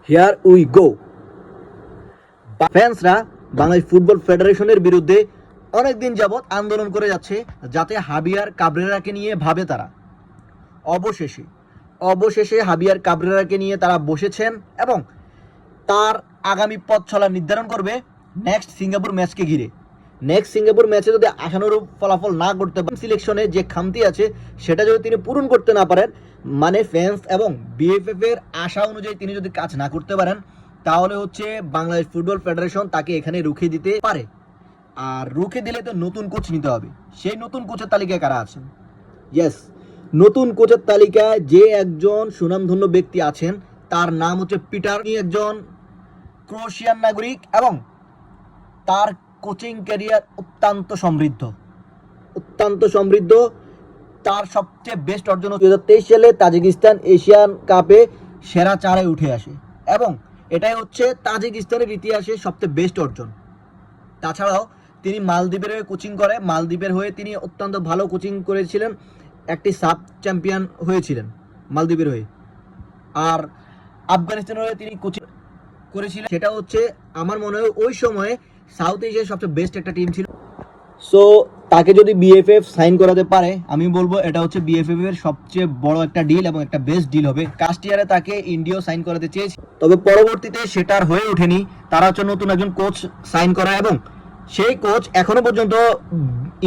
Here we go. ফ্যান্সরা Bangladesh football ফেডারেশনের বিরুদ্ধে অনেকদিন যাবৎ আন্দোলন করে যাচ্ছে, যাতে হাবিয়ার কাবরেরাকে নিয়ে ভাবে তারা। অবশেষে হাবিয়ার কাবরেরাকে নিয়ে তারা বসেছেন এবং তার আগামী পথ চলা নির্ধারণ করবে নেক্সট সিঙ্গাপুর ম্যাচকে ঘিরে। নেক্সট সিঙ্গাপুর ম্যাচে যদি আশানুরূপ ফলাফল না করতে পারেন, সিলেকশনে যে খামতি আছে সেটা যদি তিনি পূরণ করতে না পারেন, মানে ফ্যান্স এবং বিএফএফ এর আশা অনুযায়ী তিনি যদি কাজ না করতে পারেন, তাহলে হচ্ছে বাংলাদেশ ফুটবল ফেডারেশন তাকে এখানে রুখে দিতে পারে। আর রুখে দিলে তো নতুন কোচ নিতে হবে। সেই নতুন কোচের তালিকায় কারা আছেন? ইয়েস, নতুন কোচের তালিকায় যে একজন সুনামধন্য ব্যক্তি আছেন তার নাম হচ্ছে পিটার। তিনি একজন ক্রোয়েশিয়ান নাগরিক এবং তার কোচিং ক্যারিয়ার অত্যন্ত সমৃদ্ধ। তার সবচেয়ে বেস্ট অর্জন 2023 সালে তাজিকিস্তান এশিয়ান কাপে সেরা 4-এ উঠে আসে এবং এটাই হচ্ছে তাজিকিস্তানের ইতিহাসে সবচেয়ে বেস্ট অর্জন। তাছাড়াও তিনি মালদ্বীপের হয়ে কোচিং করে, মালদ্বীপের হয়ে তিনি অত্যন্ত ভালো কোচিং করেছিলেন, একটি সাব চ্যাম্পিয়ন হয়েছিলেন মালদ্বীপের হয়ে। আর আফগানিস্তানের হয়ে তিনি কোচিং করেছিলেন, সেটা হচ্ছে আমার মনে হয় ওই সময়ে সাউথ এশিয়ার সবচেয়ে বেস্ট একটা টিম ছিল। সো তাকে যদি বিএফএফ সাইন করাতে পারে, আমি বলবো এটা হচ্ছে বিএফএফ এর সবচেয়ে বড় একটা ডিল এবং একটা বেস্ট ডিল হবে। কাস্ট ইয়ারে তাকে ইন্ডিয়াও সাইন করাতে চেয়েছে, তবে পরবর্তীতে সেটা আর হয়ে ওঠেনি। তারা হচ্ছে নতুন একজন কোচ সাইন করা এবং সেই কোচ এখনো পর্যন্ত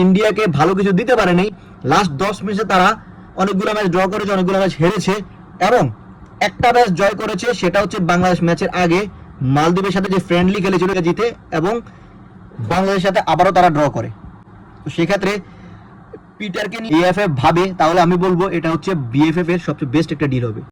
ইন্ডিয়াকে ভালো কিছু দিতে পারেনি। লাস্ট 10 ম্যাচে তারা অনেকগুলো ম্যাচ ড্র করেছে, অনেকগুলো ম্যাচ হেরেছে এবং একটা ম্যাচ জয় করেছে, সেটা হচ্ছে বাংলাদেশ ম্যাচের আগে মালদ্বীপের সাথে যে ফ্রেন্ডলি খেলেছিল জিতে, এবং বাংলাদেশের সাথে আবারও তারা ড্র করে। তো সেক্ষেত্রে পিটারকে নিয়ে বিএফএফ ভাবে, তাহলে আমি বলবো এটা হচ্ছে বিএফএফ এর সবচেয়ে বেস্ট একটা ডিল হবে।